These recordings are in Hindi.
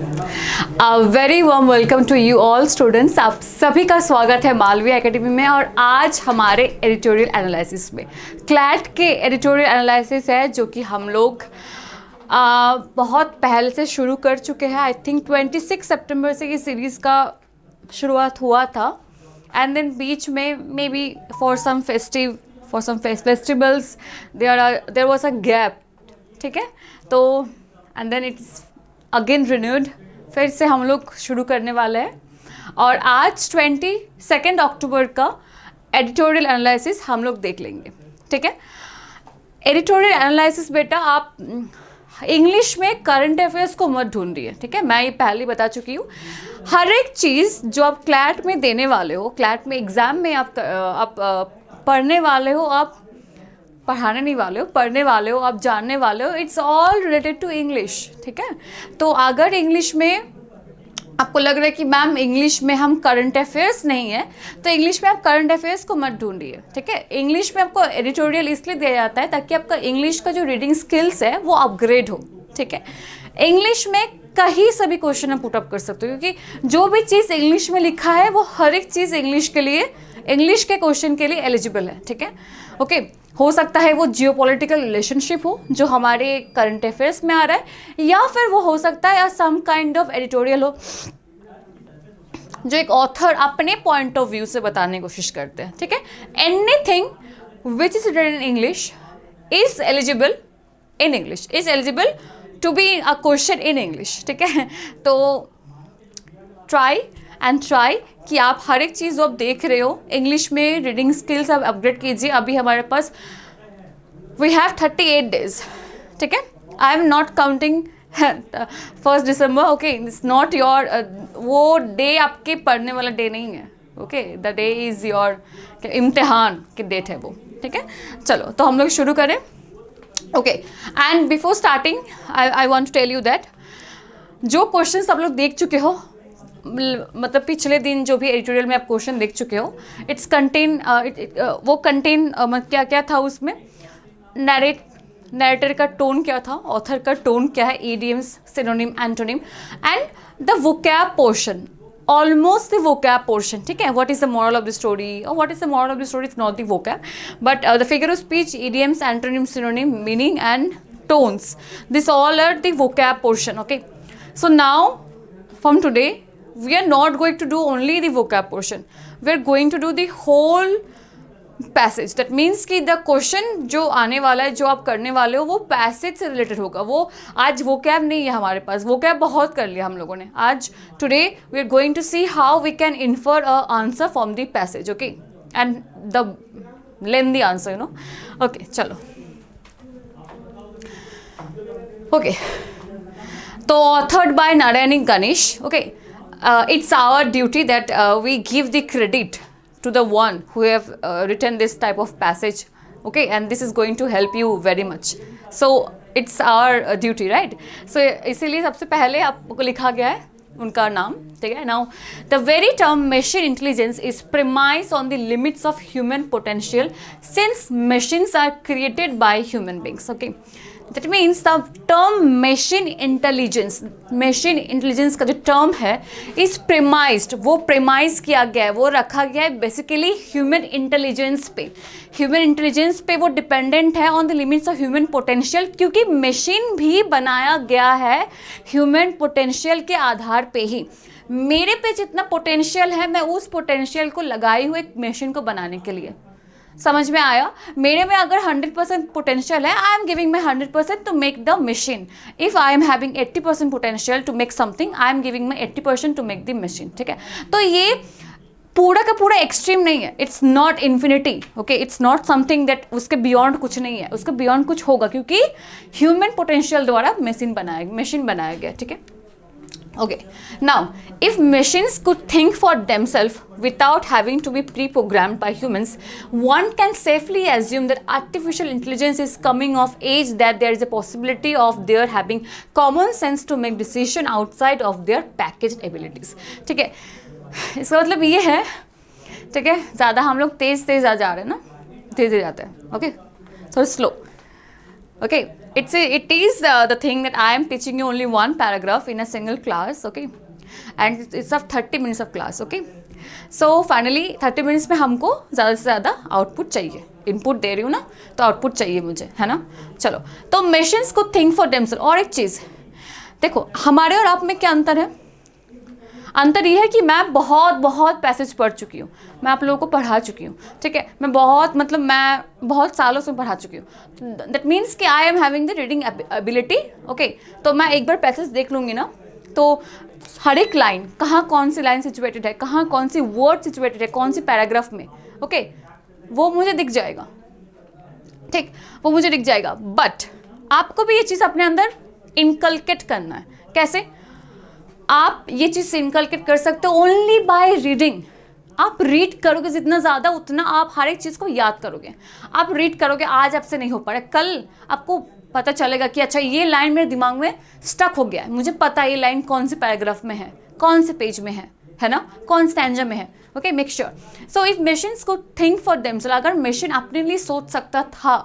Very warm welcome to you all students. आप सभी का स्वागत है मालवीय एकेडमी में। और आज हमारे एडिटोरियल एनालिसिस में क्लैट के एडिटोरियल एनालिसिस है, जो कि हम लोग बहुत पहले से शुरू कर चुके हैं। आई थिंक 26 सितंबर से ये सीरीज़ का शुरुआत हुआ था, एंड देन बीच में may be for some festivals there was a gap, ठीक है। तो and then it's again renewed, फिर से हम लोग शुरू करने वाले हैं। और आज 22 अक्टूबर का एडिटोरियल एनालिसिस हम लोग देख लेंगे, ठीक है। एडिटोरियल एनालिसिस बेटा, आप इंग्लिश में करंट अफेयर्स को मत ढूंढिए, ठीक है। मैं ये पहले बता चुकी हूँ। हर एक चीज़ जो आप क्लैट में देने वाले हो, क्लैट में एग्ज़ाम में आप पढ़ने वाले हो, आप पढ़ाने नहीं वाले हो, पढ़ने वाले हो, आप जानने वाले हो, it's all related to English, ठीक है। तो अगर इंग्लिश में आपको लग रहा है कि मैम इंग्लिश में हम करंट अफेयर्स नहीं है, तो इंग्लिश में आप करंट अफेयर्स को मत ढूंढिए, ठीक है। इंग्लिश में आपको एडिटोरियल इसलिए दिया जाता है ताकि आपका इंग्लिश का जो रीडिंग स्किल्स है वो अपग्रेड हो, ठीक है। इंग्लिश में कहीं से भी क्वेश्चन आप पुटअप कर सकते हो, क्योंकि जो भी चीज़ इंग्लिश में लिखा है वो हर एक चीज़ इंग्लिश के क्वेश्चन के लिए एलिजिबल है, ठीक है। ओके, हो सकता है वो जियोपॉलिटिकल रिलेशनशिप हो जो हमारे करंट अफेयर्स में आ रहा है, या फिर वो हो सकता है सम काइंड ऑफ एडिटोरियल हो जो एक ऑथर अपने पॉइंट ऑफ व्यू से बताने की कोशिश करते हैं, ठीक है। Anything which is written in English is eligible in English, is eligible to be a question in English, ठीक है। तो ट्राई कि आप हर एक चीज़ जो आप देख रहे हो इंग्लिश में रीडिंग स्किल्स आप अपग्रेड कीजिए। अभी हमारे पास वी हैव 38 डेज, ठीक है। I am not counting 1 December, okay. It's not your, वो डे आपके पढ़ने वाला डे नहीं है, okay. The day is your इम्तिहान की डेट है वो, ठीक है। चलो, तो हम लोग शुरू करें, okay. And before starting I want to tell you that जो क्वेश्चन आप लोग देख चुके हो, मतलब पिछले दिन जो भी एडिटोरियल में आप क्वेश्चन देख चुके हो, इट्स कंटेन क्या क्या था उसमें, नैरेटर का टोन क्या था, ऑथर का टोन क्या है, idioms, synonym, antonym, and the vocab portion, almost the vocab portion, ठीक है। What is the moral of the story, और what is the moral of the story, it's not the vocab but the figure of speech, idioms, antonym, synonym, meaning and tones, this all are the vocab portion, okay. So now from today we are not going to do only the vocab portion, we are going to do the whole passage. that means कि the question जो आने वाला है, जो आप करने वाले हो, वो पैसेज से रिलेटेड होगा। वो आज vocab नहीं है हमारे पास, vocab बहुत कर लिया हम लोगों ने। आज today we are going to see how we can infer a answer from the passage, okay, and the lengthy answer, you know, okay। चलो, okay, तो authored by Narayani Ganesh, okay। It's our duty that we give the credit to the one who have written this type of passage, okay, and this is going to help you very much, so it's our duty, right? So इसीलिए सबसे पहले आपको लिखा गया है उनका नाम, ठीक है। Now the very term machine intelligence is premised on the limits of human potential since machines are created by human beings, okay। That means the term machine intelligence का जो टर्म है इस premised, वो premise किया गया है, वो रखा गया है बेसिकली ह्यूमन इंटेलिजेंस पे। ह्यूमन इंटेलिजेंस पे वो डिपेंडेंट है on the limits of human potential, क्योंकि मशीन भी बनाया गया है ह्यूमन पोटेंशियल के आधार पे ही। मेरे पे जितना पोटेंशियल है, मैं उस पोटेंशियल को लगाई हुई एक मशीन को बनाने के लिए, समझ में आया। मेरे में अगर 100% पोटेंशियल है, I am giving my 100% to make the machine. If I am having 80% potential to make something, I am giving my 80% to make the machine, ठीक है। तो ये पूरा का पूरा एक्सट्रीम नहीं है, it's not infinity, okay. It's not something that उसके बियॉन्ड कुछ नहीं है, उसके बियॉन्ड कुछ होगा, क्योंकि ह्यूमन पोटेंशियल द्वारा मशीन बनाया गया, ठीक है। Okay, now if machines could think for themselves without having to be pre-programmed by humans, one can safely assume that artificial intelligence is coming of age, that there is a possibility of their having common sense to make decision outside of their packaged abilities, ठीक है। इसका मतलब ये है, ठीक है, ज़्यादा हम लोग तेज़ आ जा रहे हैं ना, धीरे धीरे जाते हैं, ओके, थोड़ा slow, okay. it is the thing that I am teaching you only one paragraph in a single class, okay, and it's of 30 minutes of class, okay. So finally 30 minutes में हमको ज़्यादा से ज़्यादा आउटपुट चाहिए, इनपुट दे रही हूँ ना तो आउटपुट चाहिए मुझे, है ना. चलो, तो मशीन्स को थिंक फॉर देमसेल्फ. और एक चीज़ देखो, हमारे और आप में क्या अंतर है? अंतर ये है कि मैं बहुत पैसेज पढ़ चुकी हूँ, मैं आप लोगों को पढ़ा चुकी हूँ, ठीक है. मैं बहुत सालों से पढ़ा चुकी हूँ. दैट मीन्स कि I am having the reading ability, okay. तो मैं एक बार पैसेज देख लूँगी ना, तो हर एक लाइन, कहाँ कौन सी लाइन सिचुएटेड है, कहाँ कौन सी वर्ड सिचुएटेड है, कौन सी पैराग्राफ में, ओके, वो मुझे दिख जाएगा, ठीक, वो मुझे दिख जाएगा. बट आपको भी ये चीज़ अपने अंदर इनकलकेट करना है. कैसे आप ये चीज़ इनकलकेट कर सकते हो? Only by reading. आप रीड करोगे जितना ज़्यादा, उतना आप हर एक चीज़ को याद करोगे. आप रीड करोगे, आज आपसे नहीं हो पा रहा, कल आपको पता चलेगा कि अच्छा ये लाइन मेरे दिमाग में स्टक हो गया है, मुझे पता है ये लाइन कौन सी पैराग्राफ में है, कौन से पेज में है ना, कौन स्टैंजा में है, okay. Make sure. So if machines को थिंक फॉर देमसेल्फ, अगर मशीन अपने लिए सोच सकता था,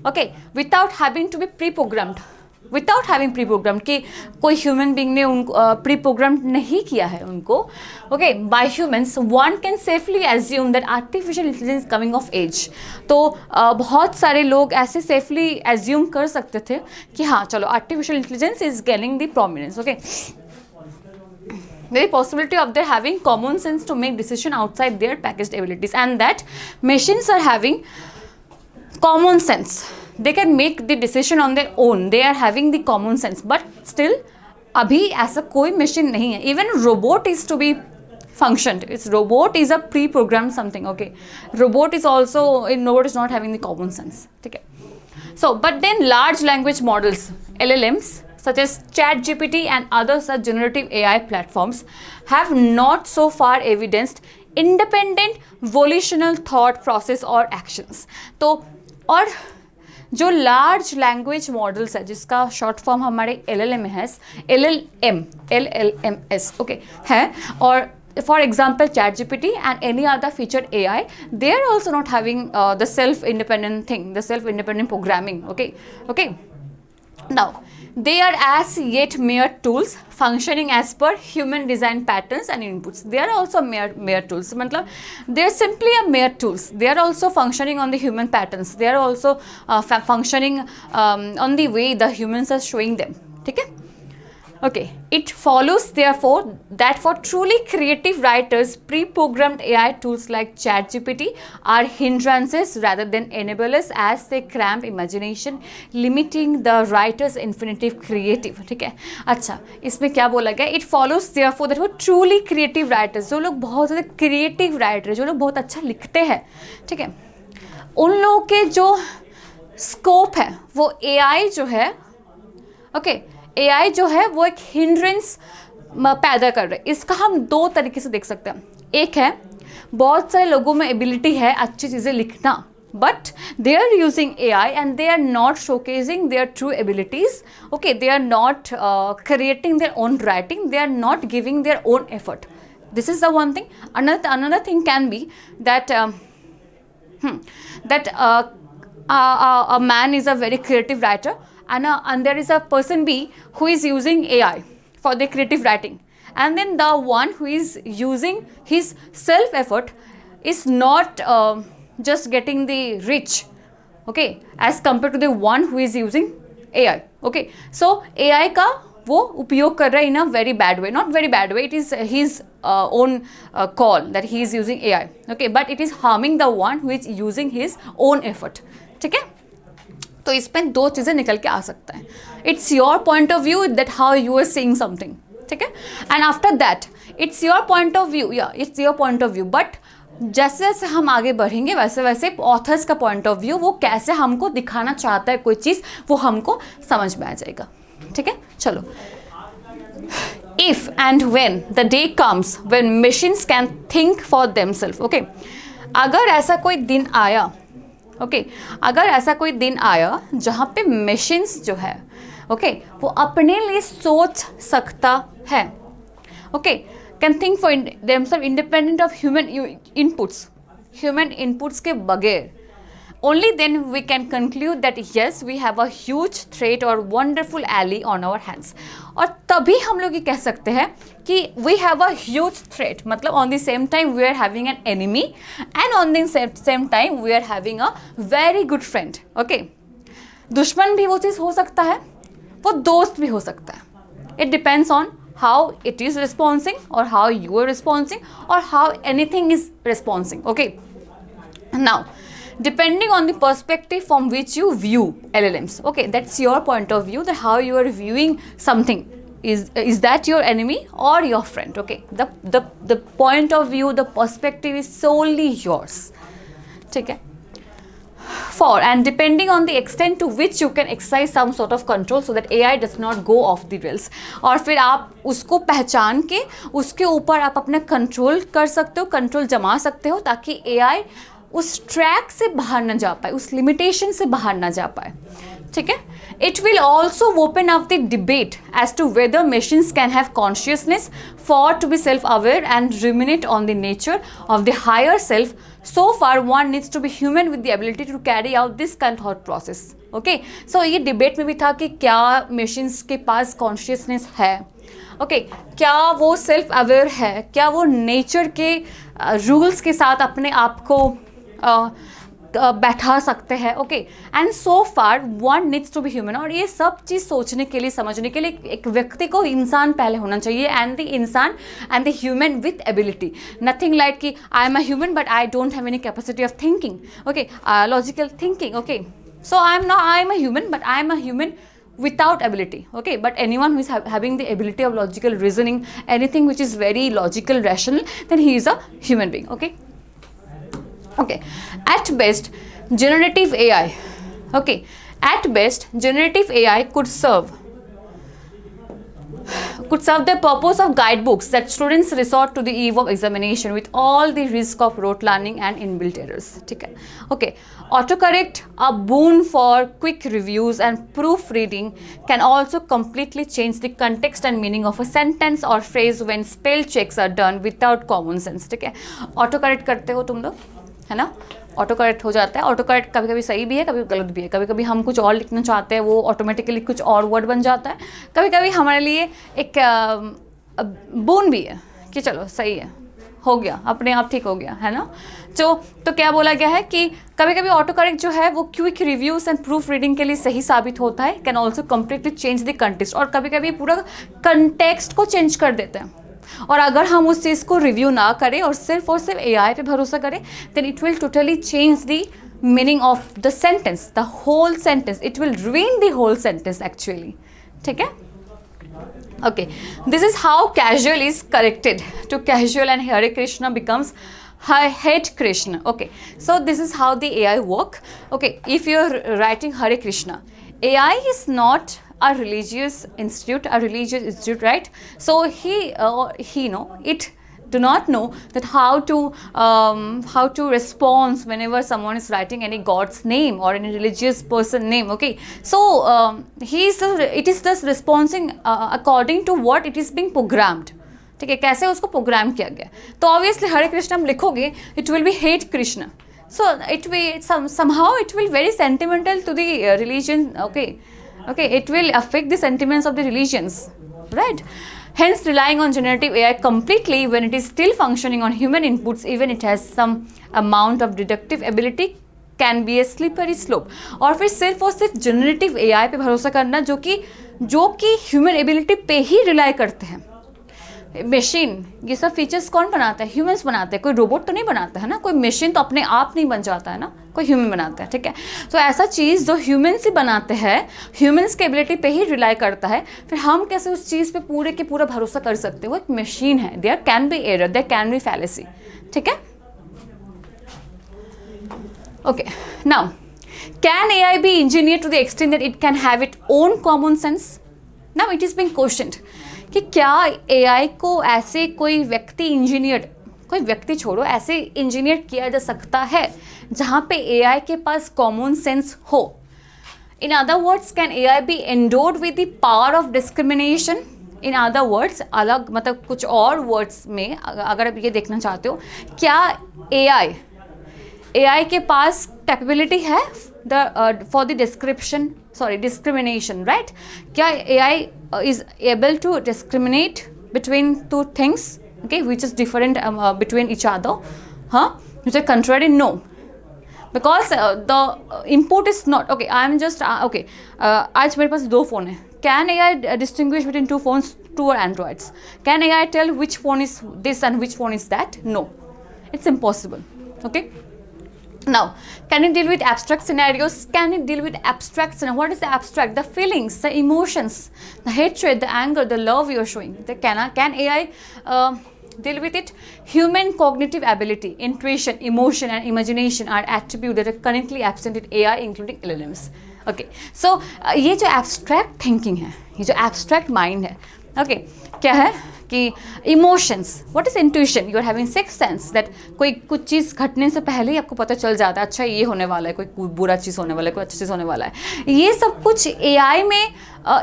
okay, without having to be pre programmed, without having pre program, कि कोई ह्यूमन बींग ने उनको प्री प्रोग्राम नहीं किया है उनको, okay, by humans, one can safely assume that artificial intelligence coming of age. तो बहुत सारे लोग ऐसे सेफली एज्यूम कर सकते थे कि हाँ चलो artificial intelligence is gaining the prominence, okay. There is possibility of their having common sense to make decision outside their packaged abilities, and that machines are having common sense. They can make the decision on their own. They are having the common sense. But still, अभी ऐसा कोई machine नहीं है. Even robot is to be functioned. Robot is a pre-programmed something. Okay, robot is not having the common sense. ठीक है. So, but then large language models, LLMs, such as ChatGPT and other such generative AI platforms, have not so far evidenced independent volitional thought process or actions. तो और जो लार्ज लैंग्वेज मॉडल्स है, जिसका शॉर्ट फॉर्म हमारे LLMS, ओके, है, और for example ChatGPT and any other featured AI, they are also not having the self-independent thing, the self-independent programming, okay. Now they are as yet mere tools functioning as per human design patterns and inputs. They are also mere tools. मतलब they are simply a mere tools. They are also functioning on the human patterns. They are also functioning on the way the humans are showing them. ठीक है? Okay, it follows therefore that for truly creative writers, pre-programmed AI tools like ChatGPT are hindrances rather than enablers, as they cramp imagination, limiting the writer's infinitive creative. ठीक है. अच्छा, इसमें क्या बोला गया? It follows therefore that for truly creative writers, जो लोग बहुत ज़्यादा creative writer, जो लोग बहुत अच्छा लिखते हैं, ठीक है, उन लोगों के जो स्कोप है वो AI जो है, ओके, AI जो है वो एक हिंड्रेंस पैदा कर रहा है. इसका हम दो तरीके से देख सकते हैं. एक है, बहुत सारे लोगों में एबिलिटी है अच्छी चीज़ें लिखना, but they are using AI and they are not showcasing their true abilities, okay, they are not creating their own writing, they are not giving their own effort. This is the one thing. Another thing can be that a man is a very creative writer, and there is a person B who is using AI for the creative writing, and then the one who is using his self effort is not just getting the rich, okay, as compared to the one who is using AI, okay. So AI का वो उपयोग कर रहा है in a very bad way, not very bad way, it is his own call that he is using AI, okay, but it is harming the one who is using his own effort. ठीक है. तो इसमें दो चीज़ें निकल के आ सकता है. It's your point of view that how you are seeing something, ठीक है, and after that it's your point of view, या it's your point of view. But जैसे जैसे हम आगे बढ़ेंगे वैसे वैसे ऑथर्स का पॉइंट ऑफ व्यू, वो कैसे हमको दिखाना चाहता है कोई चीज़, वो हमको समझ में आ जाएगा. ठीक है, चलो. If and when the day comes when machines can think for themselves, okay, अगर ऐसा कोई दिन आया, ओके, अगर ऐसा कोई दिन आया जहाँ पे मशीन्स जो है, ओके, वो अपने लिए सोच सकता है, okay, can think for themselves independent of human inputs, human inputs के बगैर only then we can conclude that yes, we have a huge threat or wonderful ally on our hands. और तभी हम लोग ये कह सकते हैं कि we have a huge threat, मतलब on the same time we are having an enemy and on the same time we are having a very good friend. Okay, दुश्मन भी वो चीज़ हो सकता है, वो दोस्त भी हो सकता है. It depends on how it is responding or how you are responding or how anything is responding. Okay, now depending on the perspective from which you view LLMs, okay, that's your point of view, that how you are viewing something, is that your enemy or your friend. Okay, the point of view, the perspective is solely yours. ठीक है. For and depending on the extent to which you can exercise some sort of control so that AI does not go off the rails. और फिर आप उसको पहचान के उसके ऊपर आप अपना कंट्रोल कर सकते हो, कंट्रोल जमा सकते हो, ताकि AI उस ट्रैक से बाहर ना जा पाए, उस लिमिटेशन से बाहर ना जा पाए. ठीक है. It will also open up the debate as to whether machines can have consciousness for to be self-aware and ruminate on the nature of the higher self. So far one needs to be human with the ability to carry out this kind of thought process. Okay, so ये डिबेट में भी था कि क्या machines के पास consciousness है. ओके, क्या वो सेल्फ अवेयर है, क्या वो नेचर के रूल्स के साथ अपने आप को बैठा सकते हैं. Okay, and so far one needs to be human. और ये सब चीज़ सोचने के लिए, समझने के लिए एक व्यक्ति को इंसान पहले होना चाहिए. एंड द इंसान and the human with ability, nothing like कि I am a human but I don't have any capacity of thinking. Okay, logical thinking. Okay, so I am a human, but I am a human without ability. Okay, but anyone who is having the ability of logical reasoning, anything which is very logical, rational, then he is a human being. Okay, okay. At best, generative AI. Okay, at best, generative AI could serve the purpose of guidebooks that students resort to the eve of examination with all the risk of rote learning and inbuilt errors. ठीक है. Okay, autocorrect, a boon for quick reviews and proofreading, can also completely change the context and meaning of a sentence or phrase when spell checks are done without common sense. ठीक है. autocorrect करते हो तुम लोग, है ना. ऑटो करेक्ट हो जाता है. ऑटो करेक्ट कभी कभी सही भी है, कभी गलत भी है. कभी कभी हम कुछ और लिखना चाहते हैं, वो ऑटोमेटिकली कुछ और वर्ड बन जाता है. कभी कभी हमारे लिए एक बोन भी है कि चलो सही है, हो गया, अपने आप ठीक हो गया, है ना. तो क्या बोला गया है कि कभी कभी ऑटो करेक्ट जो है वो quick reviews and proof reading के लिए सही साबित होता है. Can also completely change the context, और कभी कभी पूरा कंटेक्स्ट को चेंज कर देते हैं. और अगर हम उस चीज़ को रिव्यू ना करें और सिर्फ AI पे भरोसा करें, then it will totally change the meaning of the sentence, the whole sentence. It will ruin the whole sentence actually. ठीक है. Okay, this is how casual is corrected to casual and Hare Krishna becomes Hate Krishna. Okay, so this is how the AI work. Okay, if you're writing Hare Krishna, AI is not a religious institute, right? So it do not know that how to respond whenever someone is writing any god's name or any religious person name. Okay, so it is just responding according to what it is being programmed. ठीक है, कैसे उसको प्रोग्राम किया गया. तो ऑब्वियसली हरे कृष्ण हम लिखोगे, it will be hate Krishna. So somehow it will very sentimental to the religion. Okay, it will affect the sentiments of the religions, right? Hence, relying on generative AI completely when it is still functioning on human inputs, even it has some amount of deductive ability, can be a slippery slope. और फिर सिर्फ generative AI पे भरोसा करना जो कि human ability पे ही rely करते हैं. मशीन, ये सब फीचर्स कौन बनाता है? ह्यूमंस बनाते हैं. कोई रोबोट तो नहीं बनाता है ना, कोई मशीन तो अपने आप नहीं बन जाता है ना, कोई ह्यूमन बनाता है. ठीक है, तो ऐसा चीज़ जो ह्यूमंस ही बनाते हैं, ह्यूमंस के एबिलिटी पे ही रिलाई करता है, फिर हम कैसे उस चीज़ पे पूरे के पूरा भरोसा कर सकते हो? एक मशीन है, there can be error, there can be fallacy. ठीक है. Okay, now can AI be engineered to the extent that it can have its own common sense? Now it is being questioned कि क्या AI को ऐसे कोई व्यक्ति छोड़ो, ऐसे इंजीनियर किया जा सकता है जहाँ पे AI के पास कॉमन सेंस हो. In other words, can AI be endowed with the power of discrimination? In other words, अलग मतलब कुछ और वर्ड्स में अगर आप ये देखना चाहते हो, क्या AI AI के पास कैपेबिलिटी है फॉर द डिस्क्रिमिनेशन, राइट? क्या AI is able to discriminate between two things, okay, which is different between each other, which are contrary? No, because the input is not okay. I am just okay, आज मेरे पास 2 फ़ोन है. Can AI distinguish between 2 phones, 2 androids? Can AI tell which phone is this and which phone is that? No, it's impossible. Okay. Now, can it deal with abstract scenarios? Can it deal with abstract scenarios? What is the abstract? The feelings, the emotions, the hatred, the anger, the love you are showing. Can AI deal with it? Human cognitive ability, intuition, emotion and imagination are attributes that are currently absent in AI, including LLMs. Okay, so ये जो abstract thinking है, ये जो abstract mind है, okay, क्या है कि emotions, what is intuition? You are having six sense that कोई कुछ चीज़ घटने से पहले ही आपको पता चल जाता है, अच्छा ये होने वाला है, कोई बुरा चीज़ होने वाला है, कोई अच्छी चीज़ होने वाला है. ये सब कुछ AI में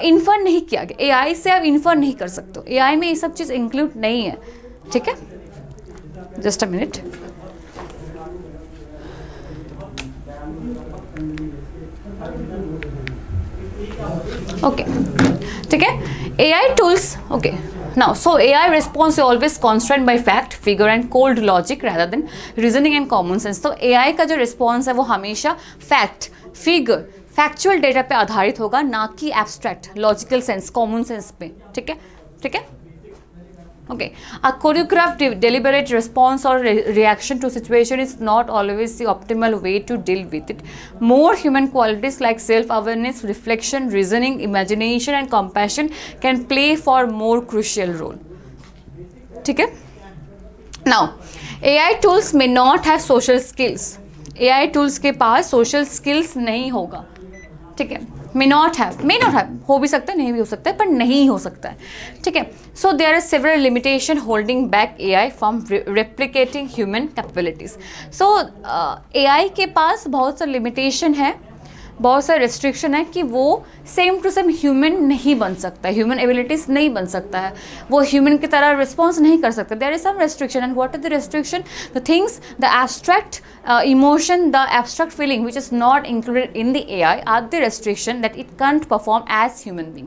इन्फर नहीं किया गया. AI से आप इन्फर नहीं कर सकते. AI में ये सब चीज़ इंक्लूड नहीं है. ठीक है, जस्ट अ मिनट. ओके, ठीक है. AI tools, okay. Now, so AI response is always constrained by fact, figure and cold logic rather than reasoning and common sense. तो AI का जो response है वो हमेशा fact, figure, factual data पे आधारित होगा, ना कि abstract, logical sense, common sense पे. ठीक है, ठीक है. Okay, a choreographed deliberate response or reaction to situation is not always the optimal way to deal with it. More human qualities like self-awareness, reflection, reasoning, imagination and compassion can play for more crucial role. ठीक है? Now, AI tools may not have social skills. AI tools के पास social skills नहीं होगा. ठीक है, may not have, हो भी सकता है, नहीं भी हो सकता है, पर नहीं हो सकता है. ठीक है. So there are several limitations holding back AI from replicating human capabilities. So AI के पास बहुत सा लिमिटेशन है, बहुत सारे रेस्ट्रिक्शन है कि वो सेम टू सेम ह्यूमन नहीं बन सकता है, ह्यूमन एबिलिटीज़ नहीं बन सकता है, वो ह्यूमन की तरह रिस्पॉन्स नहीं कर सकता. There is some restriction. And what is the restriction? The things, the abstract emotion, the abstract feeling which is not included in the AI are the restriction that it can't perform as human being.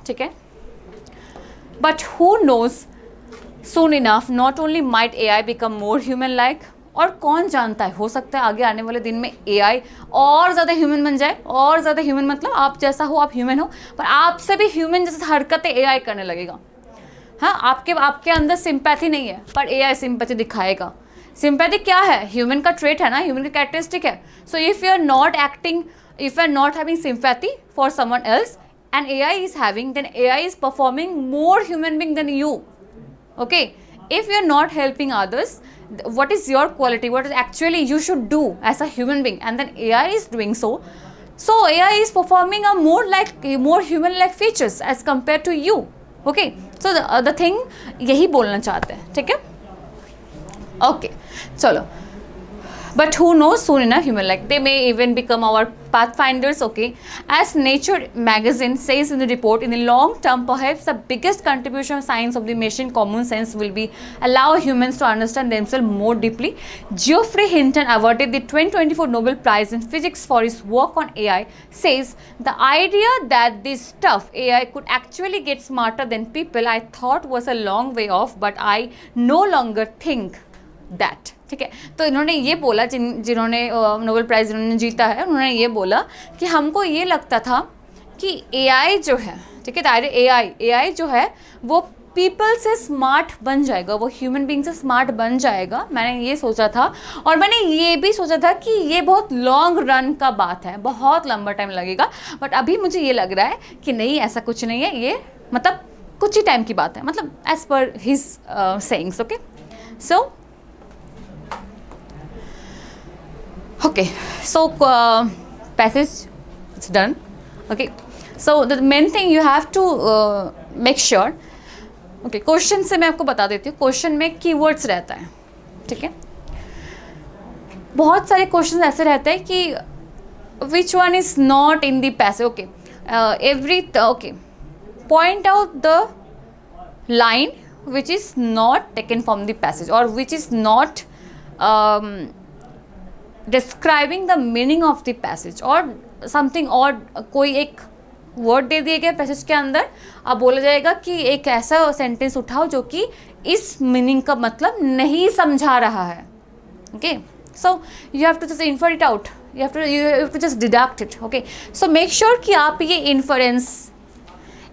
ठीक है. But who knows, soon enough not only might AI become more human like, और कौन जानता है, हो सकता है आगे आने वाले दिन में AI और ज़्यादा ह्यूमन बन जाए. और ज़्यादा ह्यूमन मतलब आप जैसा हो, आप ह्यूमन हो, पर आपसे भी ह्यूमन जैसे हरकतें AI करने लगेगा. हाँ, आपके अंदर सिंपैथी नहीं है, पर AI सिंपैथी दिखाएगा. सिंपैथी क्या है? ह्यूमन का ट्रेट है ना, ह्यूमन का कैरेक्टरिस्टिक है. So if you are not acting, if you are not having sympathy for someone else and AI is having, then AI is performing more human being than you. Okay, if you are not helping others, what is your quality, what is actually you should do as a human being, and then AI is doing so AI is performing a more human like features as compared to you. Okay, so the thing यही बोलना चाहते हैं. ठीक है. Okay, चलो. But who knows, soon enough human like they may even become our pathfinders. Okay, as Nature magazine says in the report, in the long term perhaps the biggest contribution of science of the machine common sense will be allow humans to understand themselves more deeply. Geoffrey Hinton, awarded the 2024 Nobel Prize in Physics for his work on AI, says the idea that this stuff AI could actually get smarter than people I thought was a long way off, but I no longer think that. ठीक है. तो इन्होंने ये बोला, जिन्होंने नोबेल प्राइज़ जिन्होंने जीता है, उन्होंने ये बोला कि हमको ये लगता था कि AI जो है, ठीक है, AI जो है वो पीपल से स्मार्ट बन जाएगा, वो ह्यूमन बीइंग से स्मार्ट बन जाएगा. मैंने ये सोचा था, और मैंने ये भी सोचा था कि ये बहुत लॉन्ग रन का बात है, बहुत लंबा टाइम लगेगा. बट अभी मुझे ये लग रहा है कि नहीं, ऐसा कुछ नहीं है, ये मतलब कुछ ही टाइम की बात है, मतलब as per his sayings. Okay, so okay, so passage it's done. Okay, so the main thing you have to make sure. Okay, question से मैं आपको बता देती हूँ. क्वेश्चन में कीवर्ड्स रहता है. ठीक है, बहुत सारे क्वेश्चन ऐसे रहते हैं कि which one is not in the passage. Okay, okay, point out the line which is not taken from the passage or which is not describing the meaning of the passage और समथिंग, और कोई एक वर्ड दे दिए गए पैसेज के अंदर, अब बोला जाएगा कि एक ऐसा सेंटेंस उठाओ जो कि इस मीनिंग का मतलब नहीं समझा रहा है. Okay, so you have to just infer it out, you have to just deduct it. Okay, so make sure कि आप ये इन्फरेंस,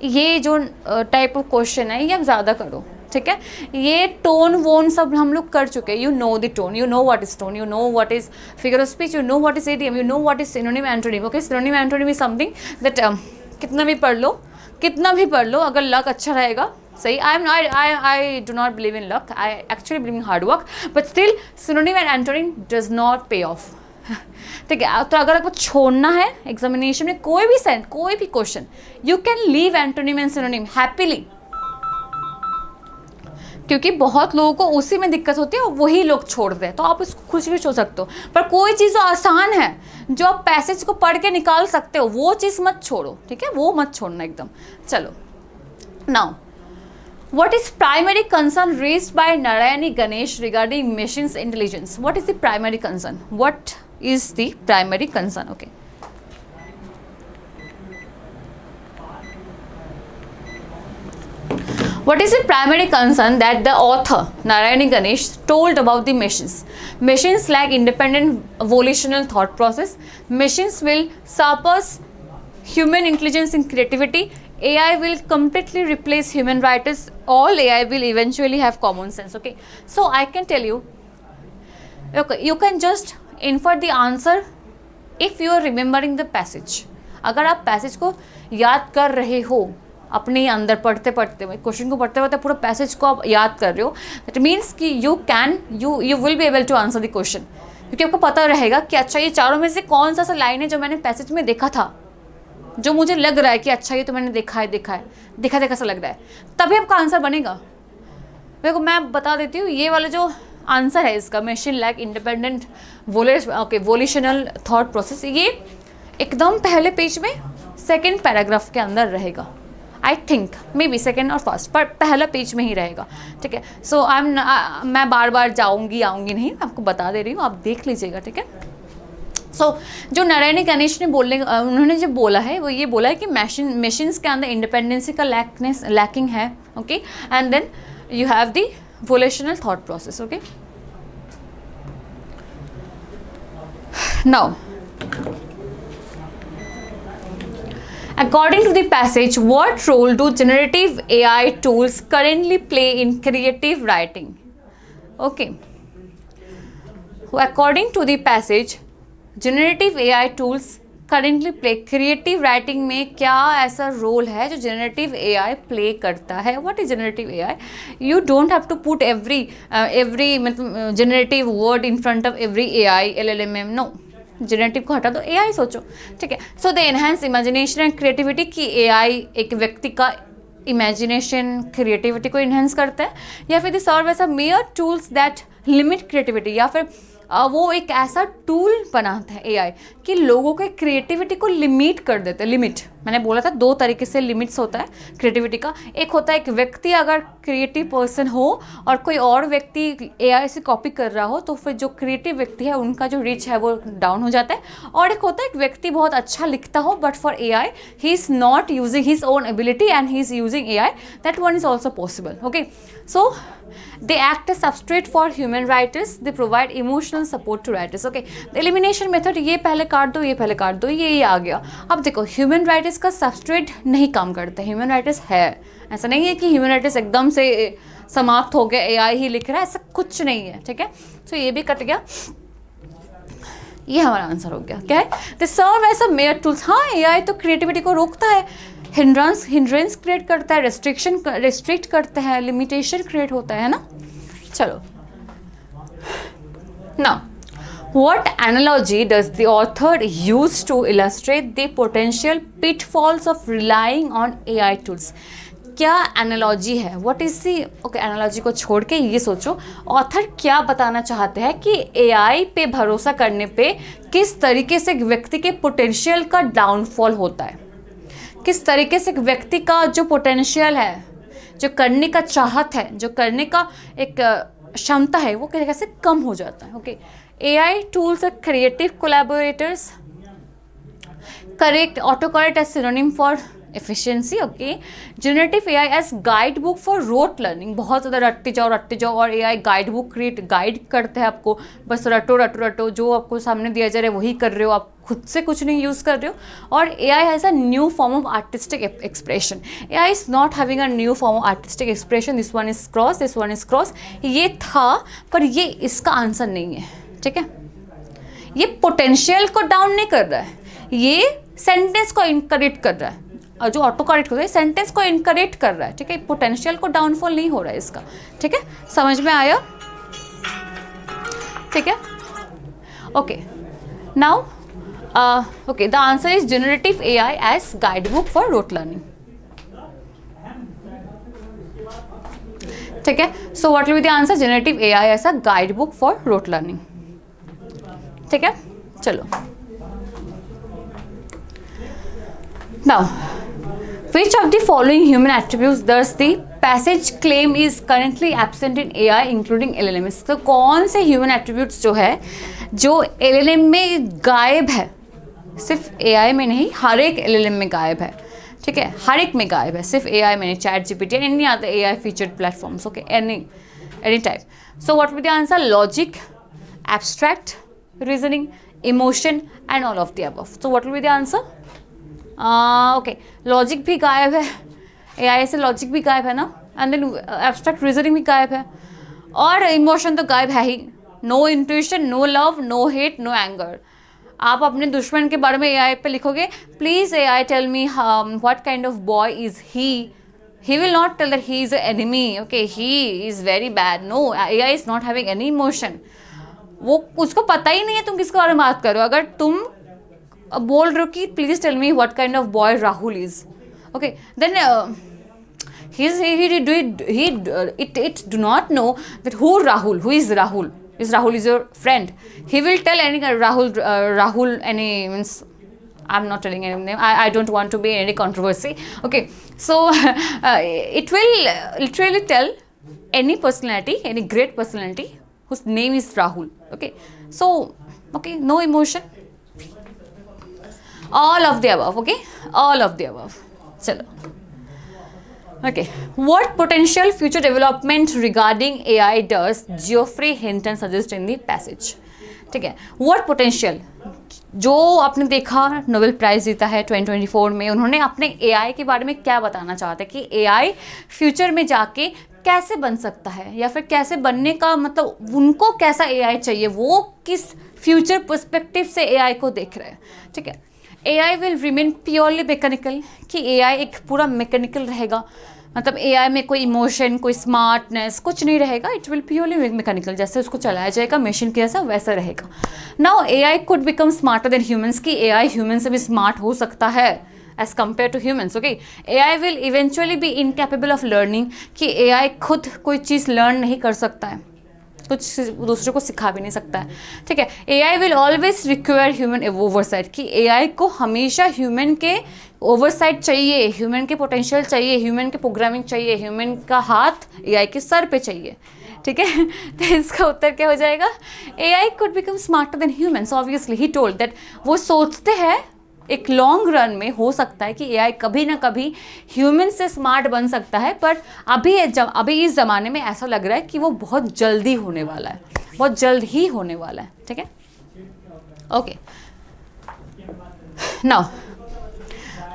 ये जो टाइप ऑफ क्वेश्चन है ये आप ज़्यादा करो. ठीक है, ये टोन वोन सब हम लोग कर चुके हैं. You know the tone, you know what is tone, you know what is figure of speech, you know what is idiom, you know what is synonym antonym. Okay, synonym antonym is something that कितना भी पढ़ लो, कितना भी पढ़ लो, अगर लक अच्छा रहेगा सही. I do not believe in luck. I actually believe in hard work, but still synonym and antonym does not pay off. ठीक है, तो अगर आपको छोड़ना है एग्जामिनेशन में कोई भी question, you can leave antonym and synonym happily, क्योंकि बहुत लोगों को उसी में दिक्कत होती है और वही लोग छोड़ते हैं. तो आप उसको खुश भी छोड़ सकते हो, पर कोई चीज़ आसान है जो आप पैसेज को पढ़ के निकाल सकते हो, वो चीज़ मत छोड़ो. ठीक है, वो मत छोड़ना एकदम. चलो, now what is primary concern raised by Narayani Ganesh regarding machines intelligence? What is the primary concern? What is the primary concern? Okay, what is the primary concern that the author Narayani Ganesh told about the machines? Machines lack independent volitional thought process. Machines will surpass human intelligence in creativity. AI will completely replace human writers. All AI will eventually have common sense. Okay, so I can tell you, okay, you can just infer the answer if you are remembering the passage. अगर आप पैसेज को याद कर रहे हो, अपने अंदर पढ़ते क्वेश्चन को पढ़ते पूरा पैसेज को आप याद कर रहे हो, दैट मीन्स कि you will be able to answer the question, क्योंकि आपको पता रहेगा कि अच्छा ये चारों में से कौन सा लाइन है जो मैंने पैसेज में देखा था, जो मुझे लग रहा है कि अच्छा ये तो मैंने देखा सा लग रहा है, तभी आपका आंसर बनेगा. देखो मैं बता देती हूँ, ये वाला जो आंसर है इसका, machine lack independent volitional thought process, ये एकदम पहले पेज में सेकेंड पैराग्राफ के अंदर रहेगा. I think may be second और फर्स्ट, पर पहला पेज में ही रहेगा. ठीक है, सो मैं बार बार आऊँगी नहीं, आपको बता दे रही हूँ, आप देख लीजिएगा. ठीक है, जो नारायणी गणेश ने उन्होंने जो बोला है वो ये बोला है कि मशीन्स के अंदर इंडिपेंडेंसी का लैकिंग है. Okay, and then you have the volitional thought process. Okay, now according to the passage, what role do generative AI tools currently play in creative writing? Okay, according to the passage, generative AI tools currently play creative writing में क्या ऐसा रोल है जो जनरेटिव AI प्ले करता है. What is generative AI? You don't have to put every मतलब generative word in front of every AI LLM. No, generative को हटा दो, AI सोचो. ठीक है, so the enhance imagination and creativity की AI एक व्यक्ति का इमेजिनेशन क्रिएटिविटी को इन्हेंस करता है, या फिर they serve as a mere tools that limit creativity, या फिर वो एक ऐसा टूल बनाता है AI कि लोगों के क्रिएटिविटी को लिमिट कर देते हैं. लिमिट मैंने बोला था, दो तरीके से लिमिट्स होता है क्रिएटिविटी का. एक होता है एक व्यक्ति अगर क्रिएटिव पर्सन हो और कोई और व्यक्ति AI से कॉपी कर रहा हो, तो फिर जो क्रिएटिव व्यक्ति है उनका जो रीच है वो डाउन हो जाता है. और एक होता है एक व्यक्ति बहुत अच्छा लिखता हो, but for AI he is not using his own ability and he is using AI. That one is also possible. Okay, so they act as substrate for human writers. They provide emotional support to writers. Okay, the elimination method, ये पहले काट दो, ये आ गया. अब देखो, ह्यूमन राइटर्स का सबस्ट्रेट नहीं काम करता. ह्यूमन राइटर्स है, ऐसा नहीं है कि ह्यूमन राइटर्स एकदम से समाप्त हो गए, AI ही लिख रहा है, ऐसा कुछ नहीं है. ठीक है, तो ये भी कट गया. ये हमारा आंसर हो गया. क्या है? They serve as a mere tools. हाँ, AI तो क्रिएटिविटी को रोकता है, हिंड्रेंस क्रिएट करता है, रिस्ट्रिक्ट करता है, लिमिटेशन क्रिएट होता है ना. चलो, now what analogy does the author use to illustrate the potential pitfalls of relying on AI tools? क्या एनालॉजी है? What is the okay, analogy को छोड़ के ये सोचो, ऑथर क्या बताना चाहते हैं कि AI पे भरोसा करने पे किस तरीके से एक व्यक्ति के पोटेंशियल का डाउनफॉल होता है, किस तरीके से एक व्यक्ति का जो पोटेंशियल है, जो करने का चाहत है, जो करने का एक क्षमता है, वो कैसे कम हो जाता है. Okay, AI tools are creative collaborators. Correct autocorrect as synonym for efficiency. Okay. Generative AI as guide book for rote learning. बहुत ज़्यादा रटते जाओ और AI गाइड बुक गाइड करते हैं आपको, बस रटो जो आपको सामने दिया जा रहा है वही कर रहे हो, आप खुद से कुछ नहीं यूज़ कर रहे हो. और AI has a new form of artistic expression. AI is not having a new form of artistic expression. This one is cross. ये था पर ये इसका आंसर नहीं है. ठीक है, ये पोटेंशियल को डाउन नहीं कर रहा है, ये सेंटेंस को इनकरेक्ट कर रहा है. और जो ऑटो करेक्ट होता है सेंटेंस को इनकरेक्ट कर रहा है. ठीक है, पोटेंशियल को डाउनफॉल नहीं हो रहा है इसका. ठीक है, समझ में आया? ठीक है, okay. Now okay, the answer is generative AI as guide book for rote learning. ठीक है, so what will be the answer? Generative AI as a guide book for rote learning. ठीक है, चलो. Now, which of the following human attributes does the passage claim is currently absent in AI including LLMs? तो कौन से human attributes जो LLM में गायब है, सिर्फ AI में नहीं, हर एक LLM में गायब है. ठीक है, हर एक में गायब है, सिर्फ AI में नहीं. ChatGPT and any other AI featured platforms. Okay, any type. So what will be the answer? Logic, abstract reasoning, emotion and all of the above. So what will be the answer? Okay, logic भी गायब है, AI से लॉजिक भी गायब है ना, एंड देन एब्स्ट्रैक्ट रीजनिंग भी गायब है, और इमोशन तो गायब है ही. No intuition, no love, no hate, no anger. आप अपने दुश्मन के बारे में AI पे लिखोगे, please AI tell me what kind of boy is he will not tell that he is an enemy. Okay, he is very bad. No, AI is not having any emotion. वो उसको पता ही नहीं है तुम किसके बारे में बात करो. अगर तुम बोल रहे हो कि please tell me what kind of boy Rahul is, okay, then it do not know that who is Rahul. Is Rahul is your friend? He will tell any Rahul any means. I'm not telling any name. I don't want to be in any controversy. Okay, so it will literally tell any personality, any great personality whose name is Rahul. Okay, so okay, no emotion. All of the above. Okay, all of the above. चलो. Okay, what potential future development regarding AI does Geoffrey Hinton suggest in the passage? ठीक है, what potential, जो आपने देखा नोबेल प्राइज़ जीता है 2024 में, उन्होंने अपने AI के बारे में क्या बताना चाहते हैं कि AI फ्यूचर में जाके कैसे बन सकता है, या फिर कैसे बनने का मतलब उनको कैसा AI चाहिए, वो किस फ्यूचर पर्सपेक्टिव से AI को देख रहे हैं. ठीक है, AI will remain purely mechanical, कि AI एक पूरा मैकेनिकल रहेगा, मतलब AI में कोई इमोशन, कोई स्मार्टनेस कुछ नहीं रहेगा. इट विल प्योरली मैकेनिकल, जैसे उसको चलाया जाएगा मशीन के जैसा वैसा रहेगा. Now AI could become smarter than humans, की AI ह्यूमन से भी स्मार्ट हो सकता है as compared to humans. Okay, AI will eventually be incapable of learning, कि AI खुद कोई चीज़ लर्न नहीं कर सकता है, कुछ दूसरे को सिखा भी नहीं सकता है. ठीक है, AI will always require human oversight, कि AI को हमेशा ह्यूमन के ओवरसाइट चाहिए, ह्यूमन के पोटेंशियल चाहिए, ह्यूमन के प्रोग्रामिंग चाहिए, ह्यूमन का हाथ AI के सर पे चाहिए. ठीक है, तो इसका उत्तर क्या हो जाएगा? AI could become smarter then humans. Obviously he told that, वो सोचते हैं एक लॉन्ग रन में हो सकता है कि AI कभी ना कभी ह्यूमन से स्मार्ट बन सकता है, पर अभी इस ज़माने में ऐसा लग रहा है कि वो बहुत जल्दी होने वाला है, बहुत जल्द ही होने वाला है. ठीक है, okay. Now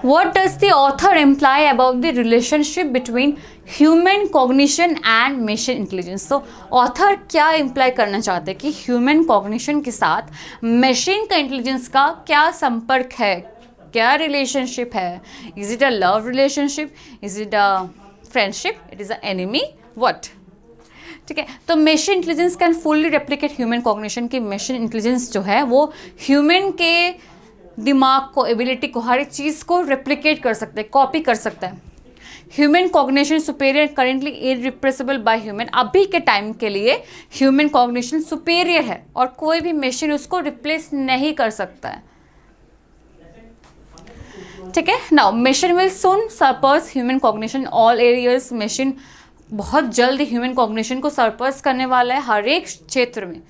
what does the author imply about the relationship between human cognition and machine intelligence? तो author क्या imply करना चाहते हैं कि human cognition के साथ machine का intelligence का क्या संपर्क है, क्या relationship है? Is it a love relationship? Is it a friendship? It is an enemy? What? ठीक है, तो machine intelligence can fully replicate human cognition, की machine intelligence जो है वो human के दिमाग को, एबिलिटी को, हर एक चीज़ को रेप्लिकेट कर सकते हैं, कॉपी कर सकता है. Human cognition superior, currently irreplaceable by human. अभी के टाइम के लिए ह्यूमन कॉग्निशन सुपेरियर है और कोई भी मशीन उसको रिप्लेस नहीं कर सकता है. ठीक है, now machine will soon surpass human cognition all areas. Machine बहुत जल्द ह्यूमन कॉग्निशन को सरपास करने वाला है हर एक क्षेत्र में.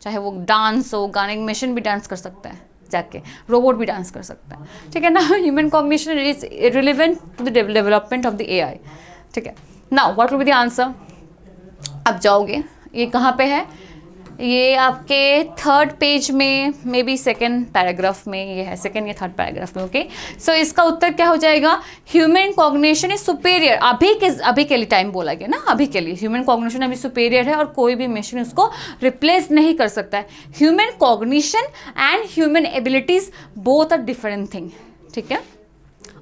चाहे वो डांस हो, गाने, मशीन भी डांस कर सकता है जाके, रोबोट भी डांस कर सकता है, ठीक है ना। Human cognition is relevant to the development of the AI, ठीक है। Now what will be the answer? आप जाओगे, ये कहाँ पे है? ये आपके 3rd पेज में, मे बी 2nd पैराग्राफ में ये है, 2nd या 3rd पैराग्राफ में, ओके। सो इसका उत्तर क्या हो जाएगा? Human cognition is superior. अभी के लिए टाइम बोला गया ना, अभी के लिए ह्यूमन कॉग्निशन अभी सुपेरियर है और कोई भी मशीन उसको रिप्लेस नहीं कर सकता है। Human cognition and human abilities both are different thing, ठीक है,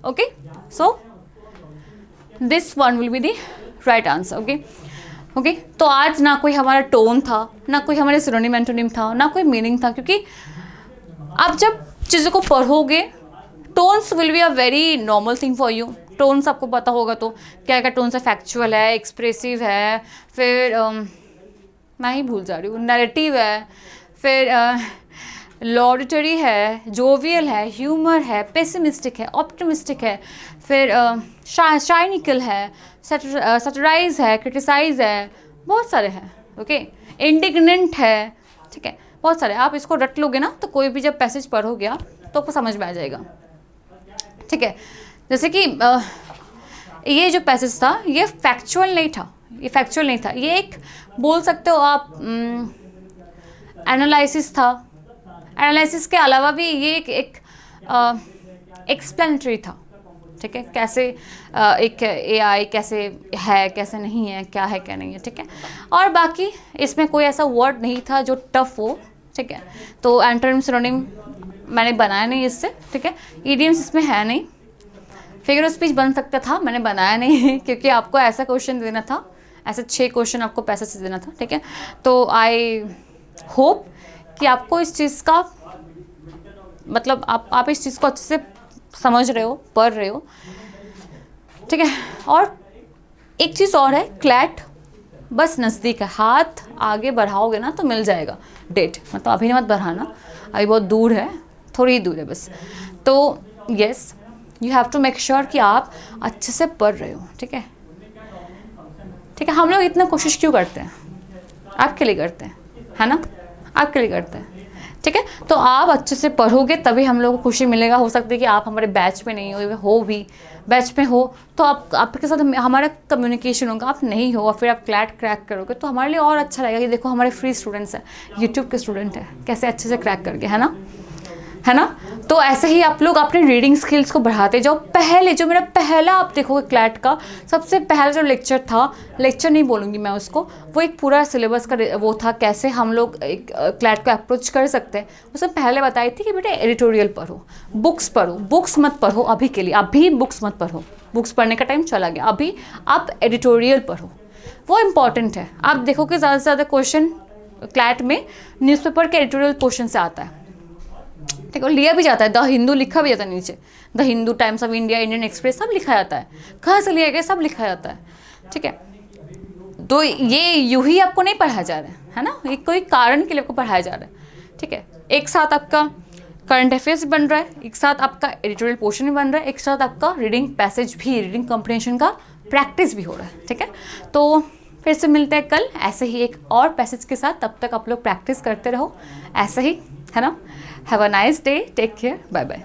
okay. So this one will be the right answer, okay. Okay तो आज ना कोई हमारा टोन था, ना कोई हमारे सिनोनिम एंटोनिम था, ना कोई मीनिंग था, क्योंकि आप जब चीज़ों को पढ़ोगे, tones will be a very normal thing for you. Tones आपको पता होगा तो क्या क्या टोन्स है, फैक्चुअल है, एक्सप्रेसिव है, फिर मैं ही भूल जा रही हूँ, नैरेटिव है, फिर लॉडिटरी है, जोवियल है, ह्यूमर है, पेसिमिस्टिक है, ऑप्टिमिस्टिक है, फिर शाइनिकल है, सैटिराइज है, क्रिटिसाइज है, बहुत सारे हैं, ओके। इंडिग्नेंट है, ठीक है, बहुत सारे। आप इसको रट लोगे ना तो कोई भी जब पैसेज पढ़ोगे आप तो आपको समझ में आ जाएगा, ठीक है। जैसे कि ये जो पैसेज था ये फैक्चुअल नहीं था, ये फैक्चुअल नहीं था, ये एक बोल सकते हो आप एनालिसिस था। एनालिसिस के अलावा भी ये एक एक्सप्लेनेटरी था, ठीक है, कैसे एक एआई कैसे है, कैसे नहीं है, क्या है क्या नहीं है, ठीक है। और बाकी इसमें कोई ऐसा वर्ड नहीं था जो टफ हो, ठीक है। तो एंटोनिम सिनोनिम मैंने बनाया नहीं इससे, ठीक है। ईडियम्स इसमें है नहीं। फिगर ऑफ स्पीच बन सकता था, मैंने बनाया नहीं क्योंकि आपको ऐसा क्वेश्चन देना था, ऐसे 6 क्वेश्चन आपको पैसे से देना था, ठीक है। तो आई होप कि आपको इस चीज़ का मतलब आप इस चीज़ को अच्छे से समझ रहे हो, पढ़ रहे हो, ठीक है। और एक चीज़ और है, क्लैट बस नज़दीक है, हाथ आगे बढ़ाओगे ना तो मिल जाएगा डेट, मतलब अभी मत बढ़ाना, अभी बहुत दूर है, थोड़ी ही दूर है बस। तो yes, you have to make sure कि आप अच्छे से पढ़ रहे हो, ठीक है, ठीक है। हम लोग इतना कोशिश क्यों करते हैं? आपके लिए करते हैं, है ना, आपके लिए करते हैं, ठीक है। तो आप अच्छे से पढ़ोगे तभी हम लोगों को खुशी मिलेगा। हो सकता है कि आप हमारे बैच में नहीं हो भी बैच में हो तो आपके साथ हमारा कम्युनिकेशन होगा, आप नहीं हो और फिर आप क्लैट क्रैक करोगे तो हमारे लिए और अच्छा रहेगा कि देखो हमारे फ्री स्टूडेंट्स हैं, यूट्यूब के स्टूडेंट हैं, कैसे अच्छे से क्रैक करके, है ना, है ना। तो ऐसे ही आप लोग अपने रीडिंग स्किल्स को बढ़ाते जाओ। पहले जो मेरा पहला आप देखोगे क्लैट का सबसे पहला जो लेक्चर था, लेक्चर नहीं बोलूँगी मैं उसको, वो एक पूरा सिलेबस का वो था, कैसे हम लोग एक क्लैट को अप्रोच कर सकते हैं। उसमें पहले बताई थी कि बेटा एडिटोरियल पढ़ो, बुक्स पढ़ो, बुक्स मत पढ़ो अभी के लिए, अभी बुक्स मत पढ़ो, बुक्स पढ़ने का टाइम चला गया, अभी आप एडिटोरियल पढ़ो, वो इम्पॉर्टेंट है। आप देखोगे ज़्यादा से ज़्यादा क्वेश्चन क्लैट में न्यूज़पेपर के एडिटोरियल पोर्शन से आता है, ठीक है, लिया भी जाता है, द हिंदू लिखा भी जाता है नीचे, the Hindu, times of India, Indian express, सब लिखा जाता है, कहाँ से लिया गया सब लिखा जाता है, ठीक है। तो ये यूं ही आपको नहीं पढ़ाया जा रहा है ना, ये कोई कारण के लिए आपको पढ़ाया जा रहा है, ठीक है। एक साथ आपका करंट अफेयर्स बन रहा है, एक साथ आपका एडिटोरियल पोर्शन भी बन रहा है, एक साथ आपका रीडिंग पैसेज भी, रीडिंग कॉम्प्रिहेंशन का प्रैक्टिस भी हो रहा है, ठीक है। तो फिर से मिलते हैं कल ऐसे ही एक और पैसेज के साथ, तब तक आप लोग प्रैक्टिस करते रहो ऐसे ही, है ना। Have a nice day, take care, bye bye.